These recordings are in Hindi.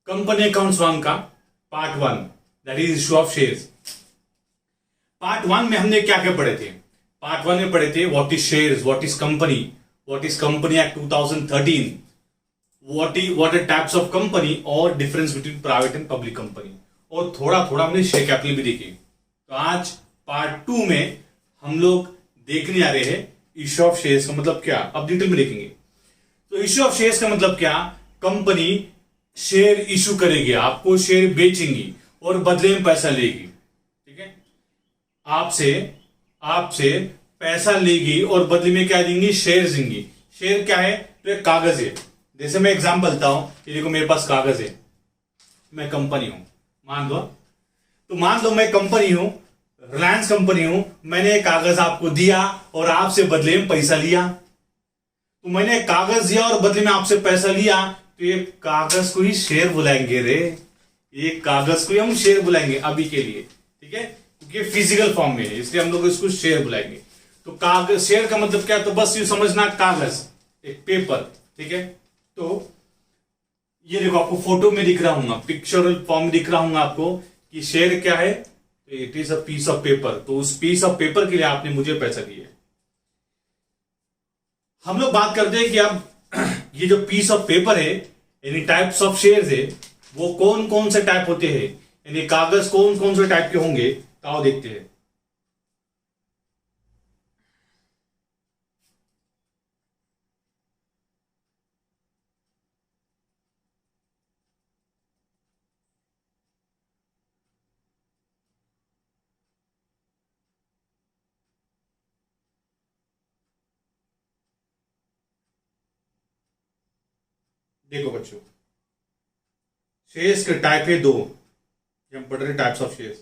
कंपनी अकाउंट्स वन का part one, that is issue of shares. Part one में हमने क्या क्या पढ़े थे? पार्ट वन में पढ़े थे what is shares, what is company act 2013, what are types of company और difference between private and public company, और थोड़ा थोड़ा हमने शेयर कैपिटल भी देखी। तो आज पार्ट टू में हम लोग देखने आ रहे हैं इशू ऑफ शेयर्स का मतलब क्या। अब डिटेल में देखेंगे। तो इशू ऑफ शेयर्स का मतलब क्या? कंपनी शेयर इशू करेगी, आपको शेयर बेचेंगी और बदले में पैसा लेगी। ठीक है, आपसे पैसा लेगी और बदले में क्या देंगी? शेयर देंगी। शेयर क्या है? तो एक कागज है। जैसे मैं एग्जांपल देता हूं, ये देखो मेरे पास कागज है, मैं कंपनी हूं, मान लो मैं कंपनी हूं, रिलायंस कंपनी हूं। मैंने कागज आपको दिया और आपसे बदले में पैसा लिया। तो मैंने कागज दिया और बदले में आपसे पैसा लिया, तो ये कागज को ही शेयर बुलाएंगे रे। ये कागज को ही हम शेयर बुलाएंगे अभी के लिए, ठीक है, क्योंकि फिजिकल फॉर्म में है, इसलिए हम लोग इसको शेयर बुलाएंगे। तो कागज, शेयर का मतलब क्या? तो बस ये समझना, कागज, एक पेपर, ठीक है। तो ये देखो आपको फोटो में दिख रहा हूं, पिक्चरल फॉर्म में दिख रहा हूं आपको कि शेयर क्या है। तो it is a piece of paper. तो उस पीस ऑफ पेपर के लिए आपने मुझे पैसा दिया। हम लोग बात करते हैं कि अब ये जो पीस ऑफ पेपर है, यानी टाइप्स ऑफ शेयर्स है, वो कौन कौन से टाइप होते हैं, यानी कागज कौन कौन से टाइप के होंगे, तो आओ देखते हैं। देखो बच्चों, शेयर्स के टाइप है दो। हम पढ़ रहे टाइप्स ऑफ शेयर्स,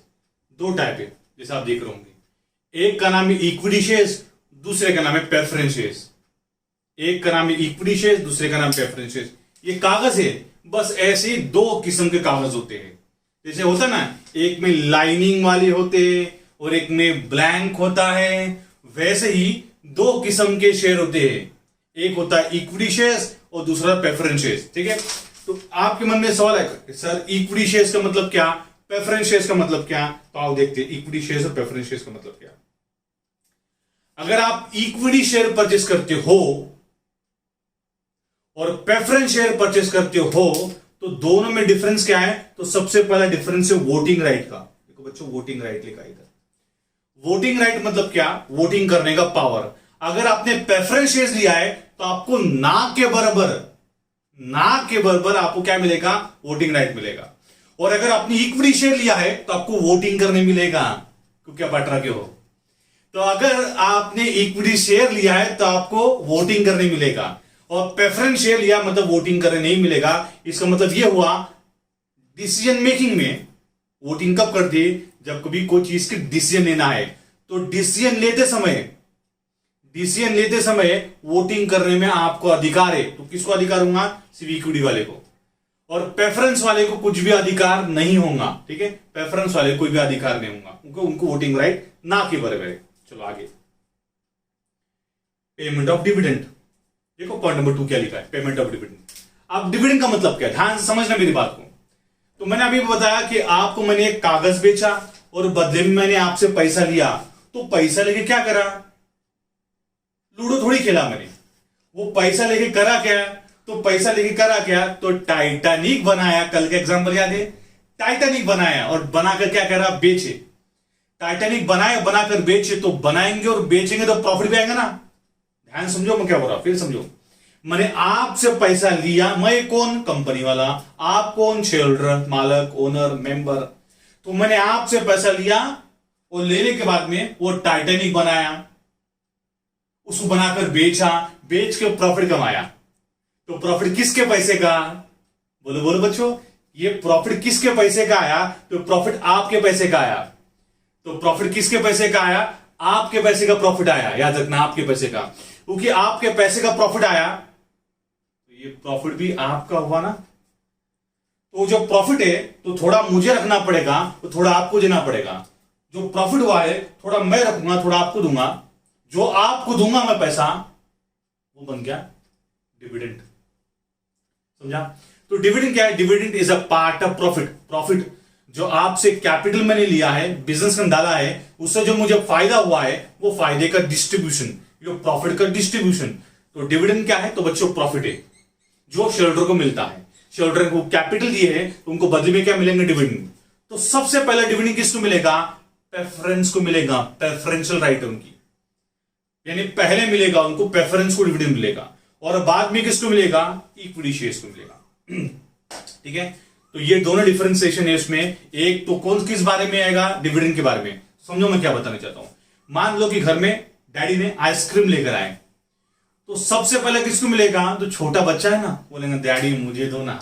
दो टाइप है जैसे आप देख रहे होंगे। एक का नाम है इक्विटी शेयर्स, दूसरे का नाम है प्रेफरेंस शेयर्स। एक का नाम है इक्विटी शेयर्स, दूसरे का नाम प्रेफरेंस शेयर्स। ये कागज है, बस ऐसे ही दो किस्म के कागज होते हैं। जैसे होता ना, एक में लाइनिंग वाले होते हैं और एक में ब्लैंक होता है, वैसे ही दो किस्म के शेयर होते हैं। एक होता है इक्विटी शेयर्स और दूसरा प्रेफरेंस शेयर्स, ठीक है। तो आपके मन में सवाल है, सर इक्विटी शेयर्स का मतलब क्या, प्रेफरेंस शेयर्स का मतलब क्या? तो आओ देखते हैं इक्विटी शेयर्स और प्रेफरेंस शेयर्स का मतलब क्या। अगर आप इक्विटी शेयर परचेस करते हो और प्रेफरेंस शेयर परचेस करते हो, तो दोनों में डिफरेंस क्या है? तो सबसे पहला डिफरेंस है वोटिंग राइट का। देखो बच्चों, वोटिंग राइट लिखा है इधर। वोटिंग राइट मतलब क्या? वोटिंग करने का पावर। अगर आपने प्रेफरेंस शेयर्स लिया है तो आपको ना के बराबर आपको क्या मिलेगा? वोटिंग राइट मिलेगा। और अगर आपने इक्विटी शेयर लिया है तो आपको वोटिंग करने मिलेगा, क्योंकि आप 18 के हो। तो अगर आपने इक्विटी शेयर लिया है तो आपको वोटिंग करने मिलेगा, और प्रेफरेंस शेयर लिया मतलब वोटिंग करने नहीं मिलेगा। इसका मतलब यह हुआ, डिसीजन मेकिंग में वोटिंग कब करते हैं? जब कभी कोई चीज की डिसीजन लेना है, तो डिसीजन लेते समय वोटिंग करने में आपको अधिकार है। तो किसको अधिकार होगा? सिर्फ इक्विटी वाले को। और प्रेफरेंस वाले को कुछ भी अधिकार नहीं होगा, ठीक है। प्रेफरेंस वाले को कोई भी अधिकार नहीं होगा, उनको वोटिंग राइट ना के बराबर है। चलो आगे, पेमेंट ऑफ डिविडेंड। देखो पॉइंट नंबर 2 क्या लिखा है, पेमेंट ऑफ डिविडेंड। अब डिविडेंड का मतलब क्या? ध्यान से समझना मेरी बात को। तो मैंने अभी बताया कि आपको मैंने एक कागज बेचा और बदले में मैंने आपसे पैसा लिया। तो पैसा लेके क्या करा? लूडो थोड़ी खेला मैंने। वो पैसा लेके करा क्या? तो टाइटैनिक बनाया। कल का एग्जांपल याद है? टाइटैनिक बनाया और बनाकर क्या करा? बेचे। टाइटैनिक बनाकर बेचे। तो बनाएंगे और बेचेंगे तो प्रॉफिट भी आएगा ना। ध्यान समझो मैं क्या बोल रहा हूं, फिर समझो। मैंने आपसे पैसा लिया, मैं कौन? कंपनी वाला। आप कौन? शेयर होल्डर, मालक, ओनर, मेंबर। तो मैंने आपसे पैसा लिया और लेने के बाद में वो टाइटैनिक बनाया, उसको बनाकर बेचा, बेच के प्रॉफिट कमाया। तो प्रॉफिट किसके पैसे का? बोलो बच्चों, ये प्रॉफिट किसके पैसे का आया? तो प्रॉफिट आपके पैसे का आया। तो प्रॉफिट किसके पैसे का आया? आपके पैसे का प्रॉफिट आया। याद रखना, आपके पैसे का, क्योंकि आपके पैसे का प्रॉफिट आया तो ये प्रॉफिट भी आपका हुआ ना। तो जो प्रॉफिट है तो थोड़ा मुझे रखना पड़ेगा, तो थोड़ा आपको देना पड़ेगा। जो प्रॉफिट हुआ है थोड़ा मैं रखूंगा, थोड़ा आपको दूंगा। जो आपको दूंगा मैं पैसा, वो बन गया डिविडेंड। समझा? तो डिविडेंड क्या है? Dividend is a part of profit. Profit जो आपसे कैपिटल मैंने लिया है, बिजनेस में डाला है, उससे जो मुझे फायदा हुआ है वो फायदे का डिस्ट्रीब्यूशन, जो प्रॉफिट का डिस्ट्रीब्यूशन। तो डिविडेंड क्या है? तो बच्चों प्रॉफिट है जो शेयरहोल्डर को मिलता है। शेयरहोल्डर को कैपिटल दिए है तो उनको बदले में क्या मिलेंगे? डिविडेंड। तो सबसे पहला डिविडेंड किसको मिलेगा? प्रेफरेंस को मिलेगा, प्रेफरेंशियल राइट उनकी, यानी पहले मिलेगा उनको प्रेफरेंस को डिविडेंड मिलेगा, और बाद में किसको मिलेगा? इक्विटी शेयर्स को मिलेगा। ठीक है, तो ये दोनों डिफरेंशिएशन है इसमें। एक तो कौन किस बारे में आएगा? डिविडेंड के बारे में। समझो मैं क्या बताना चाहता हूं। मान लो कि घर में डैडी ने आइसक्रीम लेकर आए, तो सबसे पहले किसको मिलेगा? तो छोटा बच्चा है ना, बोलेंगे डैडी मुझे दो ना,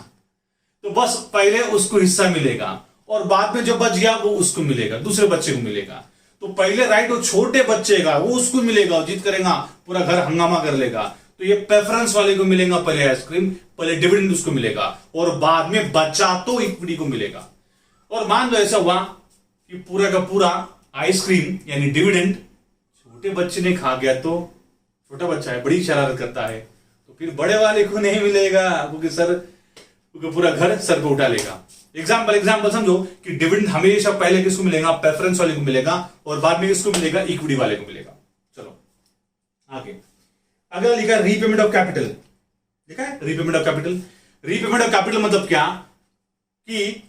तो बस पहले उसको हिस्सा मिलेगा, और बाद में जो बच गया वो उसको मिलेगा, दूसरे बच्चे को मिलेगा। तो पहले राइट वो छोटे बच्चे का, वो उसको मिलेगा, वो जीत करेगा, पूरा घर हंगामा कर लेगा, तो ये प्रेफरेंस वाले को मिलेगा पहले आइसक्रीम, पहले डिविडेंड उसको मिलेगा, और बाद में बचा तो इक्विटी को मिलेगा। और मान लो ऐसा हुआ कि पूरा का पूरा आइसक्रीम यानी डिविडेंड छोटे बच्चे ने खा गया, तो छोटा बच्चा है, बड़ी शरारत करता है, तो फिर बड़े वाले को नहीं मिलेगा, क्योंकि पूरा घर सर पे उठा लेगा। एग्जाम्पल समझो कि डिविडेंड हमेशा पहले किसको मिलेगा? प्रेफरेंस वाले को मिलेगा, और बाद में किसको मिलेगा? इक्विटी वाले को मिलेगा। चलो आगे। अगला लिखा है रीपेमेंट ऑफ कैपिटल। लिखा है repayment of capital. Repayment of capital मतलब क्या? कि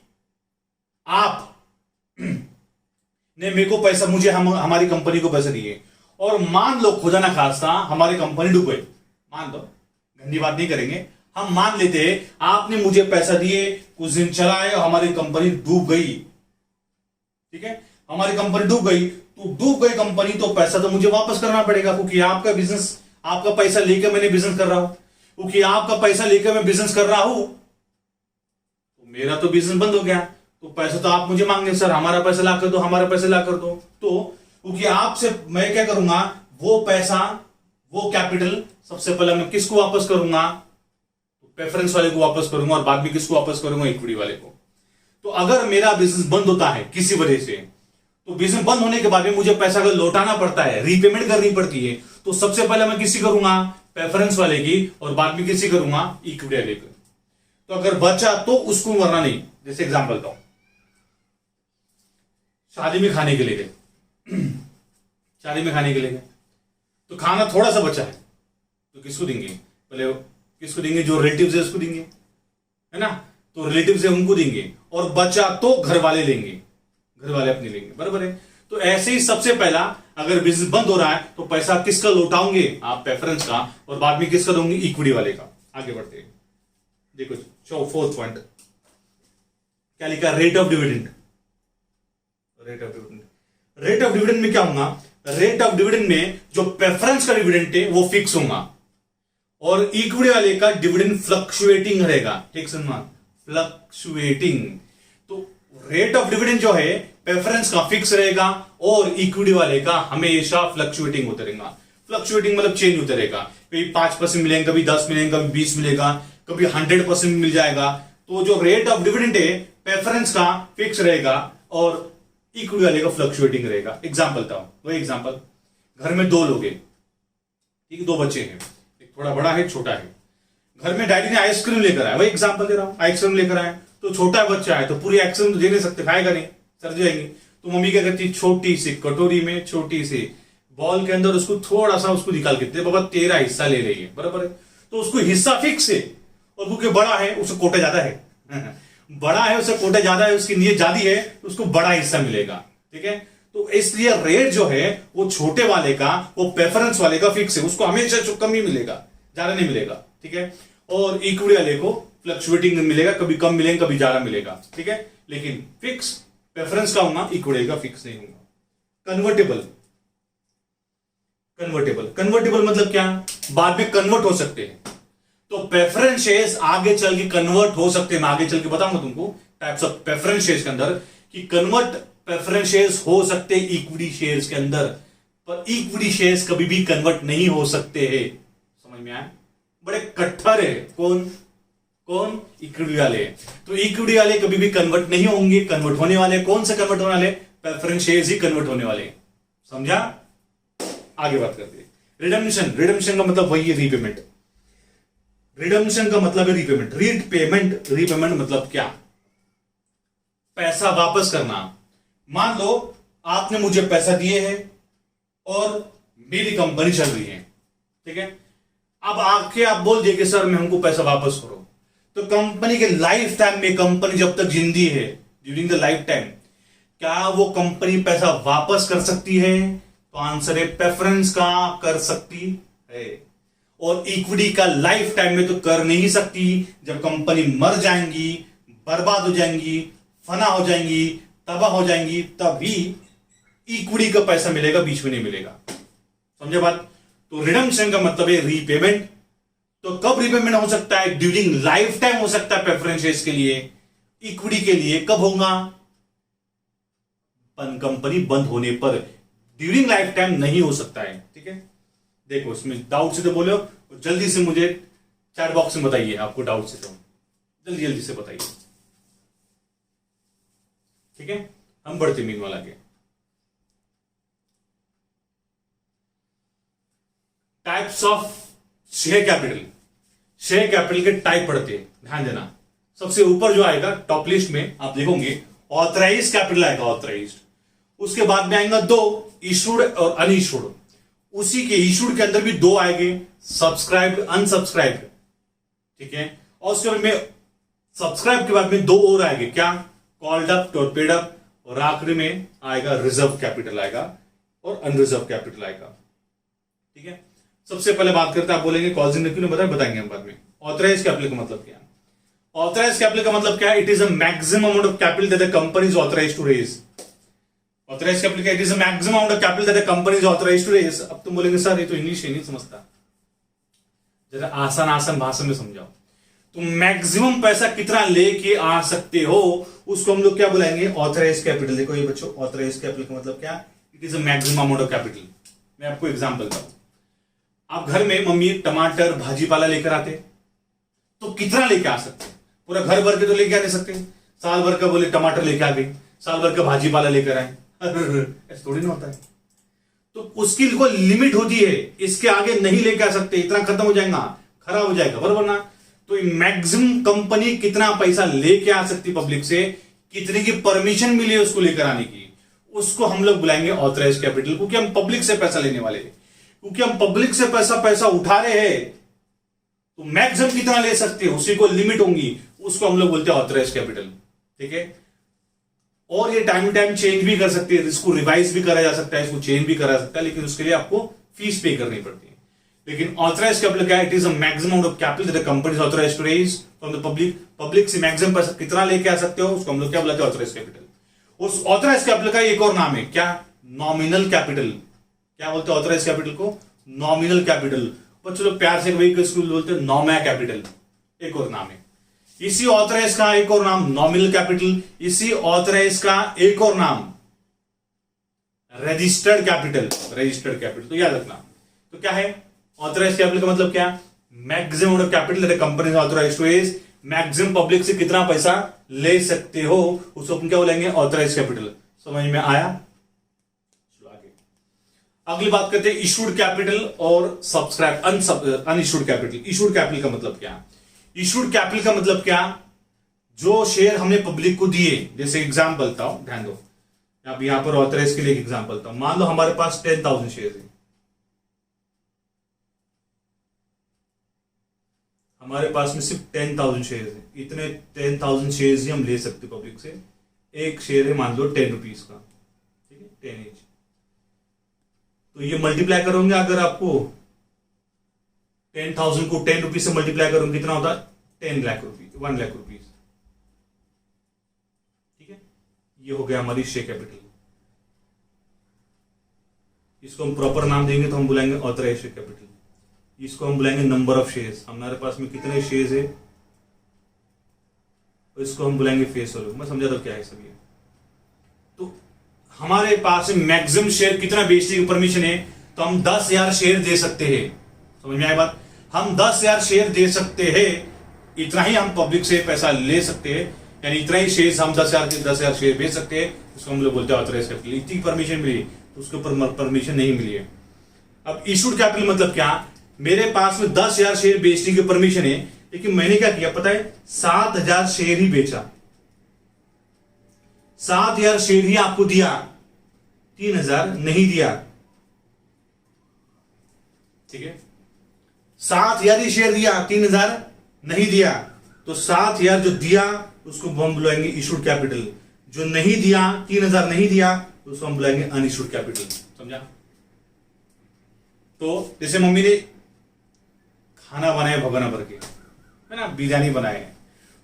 आप ने मेरे को पैसा, मुझे हमारी कंपनी को पैसे दिए, और मान लो खुदा ना खास्ता हमारी कंपनी डूब गई, मान लो, गंदी बात नहीं करेंगे, हम मान लेते आपने मुझे पैसा दिए, कुछ दिन चलाए और हमारी कंपनी डूब गई। ठीक है, हमारी कंपनी डूब गई, तो डूब गई कंपनी, तो पैसा तो मुझे वापस करना पड़ेगा, क्योंकि आपका बिजनेस, आपका पैसा लेकर मैंने बिजनेस कर रहा हूं, क्योंकि आपका पैसा लेकर मैं बिजनेस कर रहा हूं, तो मेरा तो बिजनेस बंद हो गया, तो पैसा तो आप मुझे मांगे, सर हमारा पैसा ला कर दो, हमारा पैसा ला कर दो। तो क्योंकि आपसे मैं क्या करूंगा? वो पैसा, वो कैपिटल सबसे पहले मैं किसको वापस करूंगा? प्रेफरेंस वाले को वापस करूंगा, और बाद में किसको वापस करूंगा? इक्विटी वाले को। तो अगर मेरा बिजनेस बंद होता है किसी वजह से, तो बिजनेस बंद होने के बाद में मुझे पैसा अगर लौटाना पड़ता है, रीपेमेंट करनी पड़ती है, तो सबसे पहले मैं किसी करूंगा? प्रेफरेंस वाले की, और बाद में किसी करूंगा? इक्विटी वाले की। तो अगर बचा तो उसको, वरना नहीं। जैसे एग्जाम्पल दो, शादी में खाने के लिए गए, शादी में खाने के लिए गए, तो खाना थोड़ा सा बचा है, तो किसको देंगे? पहले किसको देंगे? जो रिलेटिव्स है उसको देंगे, है ना, तो रिलेटिव्स है उनको देंगे, और बचा तो घर वाले लेंगे, घर वाले अपने लेंगे, बराबर है। तो ऐसे ही सबसे पहला अगर बिजनेस बंद हो रहा है तो पैसा किसका लौटाओगे? आप प्रेफरेंस का, और बाद में किसका दोगे? इक्विटी वाले का। आगे बढ़ते हैं, देखो फोर्थ पॉइंट क्या लिखा? Rate of dividend. Rate of dividend, rate of dividend में क्या होगा? रेट ऑफ डिविडेंड में जो प्रेफरेंस का डिविडेंड है वो फिक्स होगा, और इक्विटी वाले का डिविडेंड फ्लक्चुएटिंग रहेगा। ठीक सुनना, फ्लक्चुएटिंग। तो रेट ऑफ डिविडेंड जो है प्रेफरेंस का फिक्स रहेगा, और इक्विटी वाले का हमेशा फ्लक्चुएटिंग होता रहेगा। फ्लक्चुएटिंग मतलब चेंज होता रहेगा, कभी 5% मिलेंगे, कभी 10 मिलेंगे, कभी 20 मिलेगा, कभी 100% मिल जाएगा। तो जो रेट ऑफ डिविडेंड है प्रेफरेंस का फिक्स रहेगा, और इक्विटी वाले का फ्लक्चुएटिंग रहेगा। एग्जाम्पल था वही एग्जाम्पल, घर में 2 लोग हैं, ठीक है, 2 बच्चे हैं, एक थोड़ा बड़ा है, छोटा है। घर में डैडी ने आइसक्रीम लेकर आया, वही एग्जाम्पल दे रहा हूं, आइसक्रीम लेकर आया, तो छोटा बच्चा है तो पूरी आइसक्रीम तो दे नहीं सकते, खाएगा नहीं, सड़ जाएंगे। तो मम्मी क्या करती है? छोटी सी कटोरी में, छोटी सी बॉल के अंदर उसको थोड़ा सा उसको निकाल के दे, बाबा तेरा हिस्सा ले रही है, बराबर है। तो उसको हिस्सा फिक्स है, और क्योंकि बड़ा है उसको कोटा ज्यादा है बड़ा है उसे कोटा ज्यादा है, उसकी नीयत ज्यादा है, तो उसको बड़ा हिस्सा मिलेगा। ठीक है, तो इसलिए रेट जो है वो छोटे वाले का, वो प्रेफरेंस वाले का फिक्स है, उसको हमेशा कम ही मिलेगा, ज्यादा नहीं मिलेगा। ठीक है, और इक्विटी वाले को फ्लक्चुएटिंग मिलेगा, कभी कम मिलेगा, कभी ज्यादा मिलेगा। ठीक है, लेकिन फिक्स प्रेफरेंस का होगा, इक्विटी का फिक्स नहीं होगा। कन्वर्टेबल, कन्वर्टेबल मतलब क्या? बाद में कन्वर्ट हो सकते हैं। तो प्रेफरेंस शेयर्स आगे चल के कन्वर्ट हो सकते हैं, मैं आगे चल के बताऊंगा तुमको टाइप्स ऑफ प्रेफरेंस शेयर्स के अंदर, कि कन्वर्ट प्रेफरेंस शेयर्स हो सकते हैं इक्विटी शेयर्स के अंदर, पर इक्विटी शेयर्स कभी भी कन्वर्ट नहीं हो सकते हैं। समझ में आया? बड़े कट्टर है। कौन? इक्विटी वाले। तो इक्विटी वाले कभी भी कन्वर्ट नहीं होंगे। कन्वर्ट होने वाले कौन से कन्वर्ट होने वाले? प्रेफरेंस शेयर्स ही कन्वर्ट होने वाले। समझा? आगे बात करते हैं। रिडम्पशन का मतलब वही है, रीपेमेंट। रिडम्पशन का मतलब है रीपेमेंट। रीपेमेंट मतलब क्या? पैसा वापस करना। मान लो आपने मुझे पैसा दिए हैं और मेरी कंपनी चल रही है, ठीक है। अब आके आप बोल दिए कि सर मैं हमको पैसा वापस करो, तो कंपनी के लाइफ टाइम में, कंपनी जब तक जिंदी है, ड्यूरिंग द लाइफ टाइम, क्या वो कंपनी पैसा वापस कर सकती है? तो आंसर है प्रेफरेंस का कर सकती है। और इक्विटी का लाइफ टाइम में तो कर नहीं सकती। जब कंपनी मर जाएंगी, बर्बाद हो जाएंगी, फना हो जाएंगी, तबाह हो जाएंगी, तभी इक्विटी का पैसा मिलेगा, बीच में नहीं मिलेगा। समझे बात? तो रिडम्पशन का मतलब है रीपेमेंट। तो कब रीपेमेंट हो सकता है? ड्यूरिंग लाइफ टाइम हो सकता है प्रेफरेंस शेयर्स के लिए। इक्विटी के लिए कब होगा? कंपनी बंद होने पर। ड्यूरिंग लाइफ टाइम नहीं हो सकता है, ठीक है। देखो इसमें डाउट से तो बोलो, जल्दी से मुझे चैट बॉक्स में बताइए, आपको डाउट से तो जल्दी जल्दी से बताइए, ठीक है। हम बढ़ते मीन वाला के types of share capital. Share capital के टाइप पढ़ते हैं, ध्यान देना। सबसे ऊपर जो आएगा टॉप लिस्ट में आप देखोगे ऑथराइज कैपिटल आएगा, ऑथराइज्ड। उसके बाद में आएगा दो, इशूड और अनइशूड। उसी के इशूड के अंदर भी दो आएंगे, सब्सक्राइब्ड, अनसब्सक्राइब्ड, ठीक है। और उसके बाद में सब्सक्राइब के बाद में दो और आएंगे, क्या? कॉल्ड अप और पेड अप। और आखिरी में आएगा रिजर्व कैपिटल आएगा और अनरिजर्व कैपिटल आएगा, ठीक है। सबसे पहले बात करते हैं, आप बोलेंगे कॉल्स ने क्यों नहीं बताएंगे हम बाद में। ऑथराइज कैपिटल का मतलब क्या है? ऑथराइज कैपिटल का मतलब क्या है? It is a maximum amount of capital that the company is authorised to raise. Authorise capital it is a maximum amount of capital that the company is authorised to raise. अब तुम बोलेंगे सर ये तो इंग्लिश है, नहीं समझता। जरा आसान आसान भाषा में समझाओ। तुम मैक्सिमम पैसा कितना लेके आ सकते हो, उसको हम लोग क्या बुलाएंगे? Authorise capital. देखो ये बच्चों, ऑथराइज कैपिटल का मतलब क्या? It is a maximum amount of capital. मैं आपको एग्जांपल दूं। आप घर में मम्मी टमाटर भाजी पाला लेकर आते, तो कितना लेके आ सकते? पूरा घर भर के तो लेके आ नहीं सकते। साल भर का बोले टमाटर लेके आ गई, साल भर का भाजी पाला लेकर आए, ऐसा थोड़ी ना होता है। तो उसकी कोई लिमिट होती है, इसके आगे नहीं लेके आ सकते, इतना खत्म हो जाएगा, खराब हो जाएगा, बराबर ना। तो मैक्सिमम कंपनी कितना पैसा लेके आ सकती पब्लिक से, कितने की परमिशन मिली है उसको लेकर आने की, उसको हम लोग बुलाएंगे ऑथराइज कैपिटल। क्योंकि हम पब्लिक से पैसा लेने वाले हैं, क्योंकि हम पब्लिक से पैसा उठा रहे हैं, तो मैक्सिमम कितना ले सकते हैं, उसी को लिमिट होंगी, उसको हम लोग बोलते हैं ऑथराइज कैपिटल, ठीक है। और ये टाइम टू टाइम चेंज भी कर सकते हैं, इसको रिवाइज भी करा जा सकता है, इसको चेंज भी करा सकता है, लेकिन उसके लिए आपको फीस पे करनी पड़ती है। लेकिन ऑथराइज कैपिटल क्या है? It is a maximum of capital that the company is authorised to raise from the public. Public से मैक्सिमम पैसा कितना लेके आ सकते हो, उसको हम लोग क्या बुलाते हैं? Authorise capital. उस ऑथराइज कैपिटल का एक और नाम है, क्या? Nominal capital. क्या बोलते हैं ऑथराइज कैपिटल को? Nominal capital. बच्चों लोग प्यार से वही स्कूल बोलते हैं नॉमा कैपिटल, एक और नाम है। इसी ऑथराइज का एक और नाम नॉमिनल कैपिटल, इसी ऑथराइज का एक और नाम रजिस्टर्ड कैपिटल। रजिस्टर्ड कैपिटल तो याद रखना। तो क्या है ऑथराइज कैपिटल का मतलब? क्या? Maximum of capital that the company is authorised to raise. Maximum public से कितना पैसा ले सकते हो, उसको हम क्या बोलेंगे? Authorise capital. समझ में आया? अगली बात करते हैं इशूड कैपिटल और subscribe unissued capital. Issued capital का मतलब क्या? इशूड कैपिटल का मतलब क्या? जो शेयर हमने पब्लिक को दिए, जैसे एग्जांपल देता हूं, ध्यान दो। अब यहां पर ऑथराइज के लिए एग्जांपल देता हूं। मान लो हमारे पास 10,000 शेयर है, हमारे पास में सिर्फ 10,000 शेयर है। इतने 10,000 शेयर ही हम ले सकते पब्लिक से। एक शेयर है मान लो 10 रुपीज का, ठीक है, 10 इंच। तो ये मल्टीप्लाई करोगे, अगर आपको 10,000 को 10 रुपीज से मल्टीप्लाई करोगे कितना होता है? 10 लाख रुपीज, 1 लाख रुपीज, ठीक है। ये हो गया हमारी शेयर कैपिटल। इसको हम प्रॉपर नाम देंगे तो हम बुलाएंगे ऑथराइज्ड शेयर कैपिटल। इसको हम बुलाएंगे नंबर ऑफ शेयर्स, हमारे पास में कितने शेयर्स है, इसको हम बुलाएंगे फेस वैल्यू। मैं समझा तो क्या है सब ये। तो हमारे पास मैक्सिमम शेयर कितना बेचने की परमिशन है, तो हम 10,000 शेयर दे सकते हैं। समझ में आई बात? हम 10,000 शेयर दे सकते हैं, इतना ही हम पब्लिक से पैसा ले सकते हैं, यानी इतना ही शेयर हम 10,000 शेयर बेच सकते हैं। उसको हम लोग बोलते हैं ऑथराइज्ड कैपिटल। इतनी परमिशन मिली, तो उसके ऊपर परमिशन नहीं मिली है। अब इशूड कैपिटल मतलब क्या? मेरे पास में 10,000 शेयर बेचने की परमिशन है, लेकिन मैंने क्या किया पता है, 7,000 शेयर ही बेचा। 7,000 शेयर ही आपको दिया, 3,000 नहीं दिया। ठीक है, 7,000 ही शेयर दिया, 3,000 नहीं दिया। तो 7,000 जो दिया उसको हम बुलाएंगे इशूड कैपिटल, जो नहीं दिया 3,000 नहीं दिया उसको हम बुलाएंगे अनइशूड कैपिटल। समझा? तो जैसे मम्मी ने खाना बनाया भगोना भर के, है ना, बिरयानी बनाए,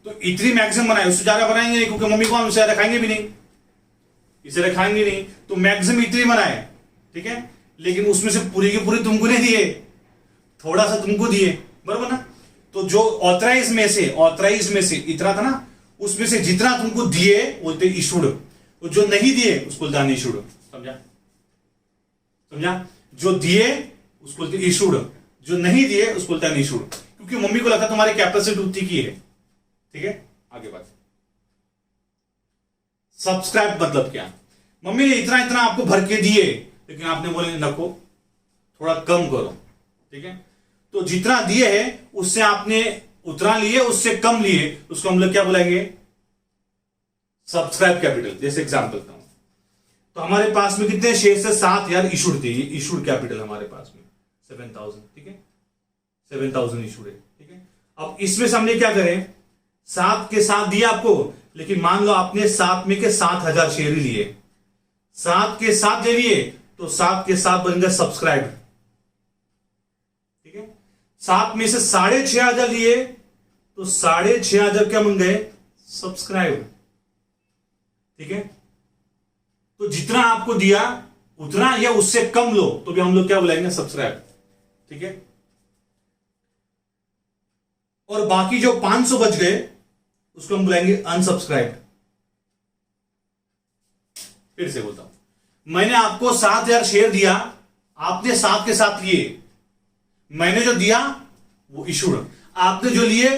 तो इतनी मैक्सिमम बनाए, उससे ज्यादा बनाएंगे नहीं क्योंकि मम्मी को हम उससे ज्यादा खाएंगे भी नहीं, इसे खाएंगे नहीं, तो मैक्सिमम इतनी बनाए। ठीक है, लेकिन उसमें से पूरी की पूरी तुमको नहीं दिए, थोड़ा सा तुमको दिए, बराबर ना। तो जो ऑथराइज में से इतना था ना, उसमें से जितना तुमको दिए बोलते इशूड, और जो नहीं दिए उसको बोलते अनइशूड। समझा? जो दिए उसको बोलते इशूड, जो नहीं दिए उसको बोलते अनइशूड, क्योंकि मम्मी को लगता तुम्हारी कैपेसिटी उतनी की है। ठीक है, आगे बात। सब्सक्राइब मतलब क्या? मम्मी ने इतना इतना आपको भर के दिए, लेकिन आपने बोले नको, थोड़ा कम करो। ठीक है, तो जितना दिए है उससे आपने उतना लिए, उससे कम लिए, उसको हम लोग क्या बुलाएंगे? Subscribe capital. जैसे एग्जांपल देता हूं, तो हमारे पास में कितने शेयर से 7,000 इशूड थे, इशूड कैपिटल हमारे पास में 7,000। ठीक है, 7,000 इशूड है। ठीक है, अब इसमें से हमने क्या करें, 7 के साथ दिया आपको, लेकिन मान लो आपने 7 में के 7,000 शेयर ही लिए, 7 के साथ ले लिए, तो 7 के साथ बन गया सब्सक्राइब। ठीक है, 7 में से 6,500 लिए, तो 6,500 क्या बन गए? सब्सक्राइब। ठीक है, तो जितना आपको दिया उतना या उससे कम लो तो भी हम लोग क्या बुलाएंगे? सब्सक्राइब। ठीक है, और बाकी जो 500 बच गए उसको हम बुलाएंगे अनसब्सक्राइब। फिर से बोलता हूं, मैंने आपको 7,000 शेयर दिया, आपने 7 के साथ लिए, मैंने जो दिया वो इशूड, आपने जो लिए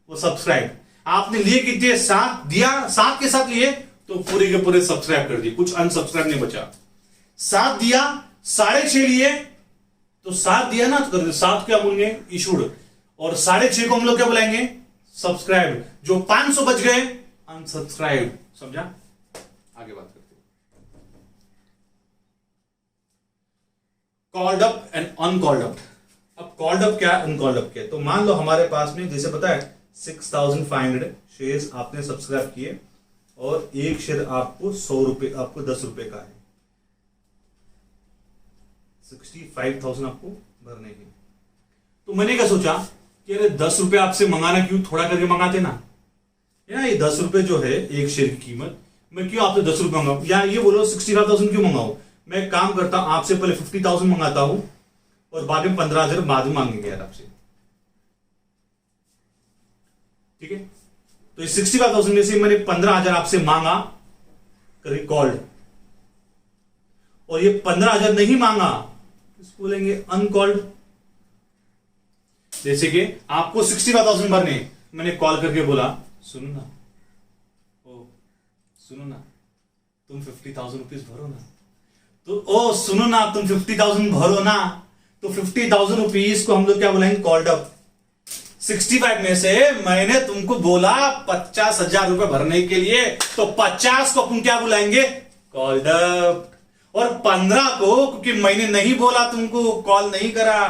वो सब्सक्राइब। आपने लिए कितने? 7 दिया, 7 के साथ लिए, तो पूरे के पूरे सब्सक्राइब कर दिए, कुछ अनसब्सक्राइब नहीं बचा। 7 दिया, 6.5 लिए, तो 7 दिया ना, तो 7 क्या बोलेंगे? इशूड, और 6.5 को हम लोग क्या बुलाएंगे? सब्सक्राइब। जो 500 बच गए अनसब्सक्राइब। समझा? आगे बात करते हैं। Called up and uncalled up. अब कॉल्ड अप क्या है, अनकॉल्ड अप क्या है? तो मान लो हमारे पास में जैसे पता है 6,500 शेयर्स आपने सब्सक्राइब किए, और एक शेयर आपको 100 रुपए, आपको 10 रुपए का है, 65,000 आपको भरने के। तो मैंने क्या सोचा कि अरे 10 रुपए आपसे मंगाना क्यों, थोड़ा करके मंगाते ना, ये 10 रुपए जो है एक शेयर की कीमत, मैं क्यों आपसे 10 रुपए मंगाऊं, या ये बोलो 65,000 क्यों मंगाऊं? मैं काम करता हूं, आपसे पहले 50,000 मंगाता हूं और बाद में 15,000 बाद में मांगेंगे यार आपसे। ठीक है, तो इस 65,000 में से मैंने 15,000 आपसे मांगा, कॉल्ड, और ये 15,000 नहीं मांगा, इसको बोलेंगे अनकॉल्ड। जैसे कि आपको 65,000 भरने, मैंने कॉल करके बोला सुनो ना, सुनो ना, तुम 50,000 रुपीज भरो ना, तो सुनो ना, तुम 50,000 भरो ना, तो 50,000 रुपीज को हम लोग क्या बुलाएंगे? Called up. 65 में से मैंने तुमको बोला 50,000 रुपए भरने के लिए, तो 50 को अपन क्या बुलाएंगे? Called up. और 15 को, क्योंकि मैंने नहीं बोला तुमको, कॉल नहीं करा,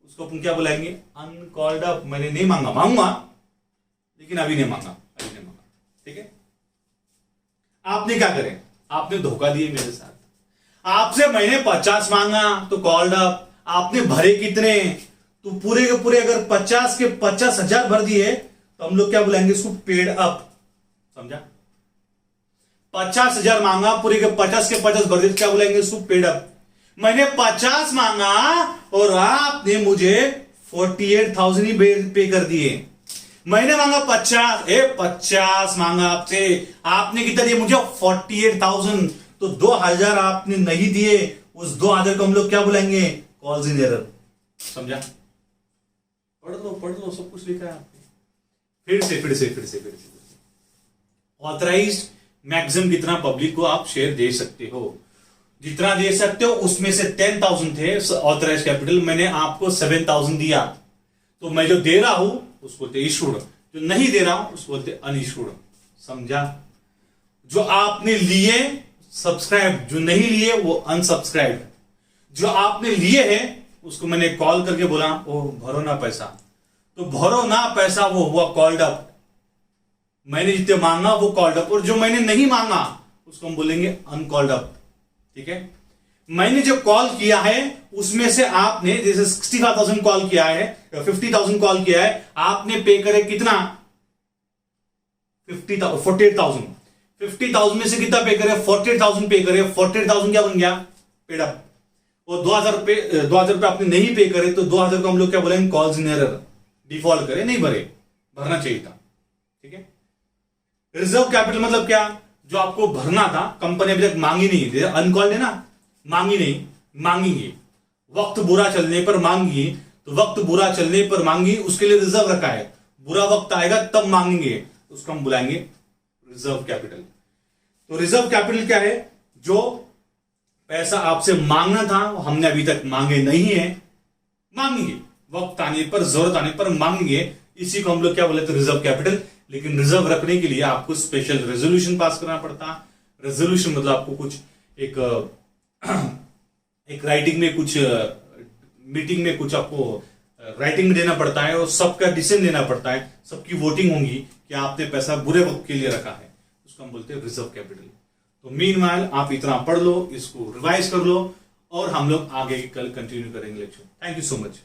उसको अपन क्या बुलाएंगे? Uncalled up. मैंने नहीं मांगा, मांगूंगा लेकिन अभी नहीं मांगा, अभी नहीं मांगा। ठीक है, आपने क्या करें? आपने धोखा दिए मेरे साथ, आपसे मैंने 50 मांगा तो कॉल्ड अप, आपने भरे कितने? तो पूरे के पूरे अगर 50 के 50,000 भर दिए तो हम लोग क्या बुलाएंगे? इसको पेड अप। समझा? 50,000 मांगा, पूरे के 50 भर दिए, क्या बुलाएंगे? इसको पेड अप। मैंने 50 मांगा और आपने मुझे 48,000 ही पे कर दिए। मैंने मांगा 50 मांगा आपसे, आपने कितना दिया मुझे? 48,000। तो 2,000 आपने नहीं दिए, उस 2,000 को हम लोग क्या बुलाएंगे? Calls in error. समझा? पढ़ लो, सब कुछ लिखा है आपने। फिर से ऑथराइज्ड मैक्सिमम कितना पब्लिक को आप शेयर दे सकते हो? जितना दे सकते हो उसमें से 10,000 थे ऑथराइज कैपिटल, मैंने आपको 7,000 दिया, तो मैं जो दे रहा हूं उसको बोलते इशूड, जो नहीं दे रहा हूं उसको बोलते अनइशूड। समझा? जो आपने लिए सब्सक्राइब, जो नहीं लिए वो अनसब्सक्राइब। जो आपने लिए है उसको मैंने कॉल करके बोला ओ भरो ना पैसा, तो भरो ना पैसा वो हुआ कॉल्ड अप। मैंने जितने मांगा वो कॉल्ड अप, और जो मैंने नहीं मांगा उसको हम बोलेंगे अनकॉल्ड अप। ठीक है? मैंने जो कॉल किया है उसमें से आपने जैसे 65,000 कॉल किया है, 50,000 कॉल किया है, आपने पे करे कितना? 48,000। 50,000 में से कितना पे करे? 48,000 पे करे। 48,000 क्या बन गया? Paid up. और 2,000 रुपए आपने नहीं पे करे तो 2,000 को हम लोग क्या बोलेंगे? कॉल्स इन एरर, डिफॉल्ट करे, नहीं भरे, भरना चाहिए था। ठीक है? रिजर्व कैपिटल मतलब क्या? जो आपको भरना था, कंपनी अभी तक मांगी नहीं, अनकॉल्ड है ना, मांगी नहीं, मांगेंगे वक्त बुरा चलने पर मांगी, तो वक्त बुरा चलने पर मांगी, उसके लिए रिजर्व रखा है। बुरा वक्त आएगा तब मांगेंगे, उसको हम बुलाएंगे रिजर्व कैपिटल। तो रिजर्व कैपिटल क्या है? जो पैसा आपसे मांगना था हमने अभी तक मांगे नहीं है, मांगेंगे वक्त आने पर, जरूरत आने पर मांगेंगे, इसी को हम लोग क्या बोले? तो रिजर्व कैपिटल। लेकिन रिजर्व रखने के लिए आपको स्पेशल रेजोल्यूशन पास करना पड़ता। रेजोल्यूशन मतलब आपको कुछ एक राइटिंग में, कुछ मीटिंग में कुछ आपको राइटिंग में देना पड़ता है, और सबका डिसीजन लेना पड़ता है, सबकी वोटिंग होंगी कि आपने पैसा बुरे वक्त के लिए रखा है, उसको हम बोलते हैं रिजर्व कैपिटल। तो मीनवाइल आप इतना पढ़ लो, इसको रिवाइज कर लो, और हम लोग आगे कल कंटिन्यू करेंगे lecture. Thank you so much.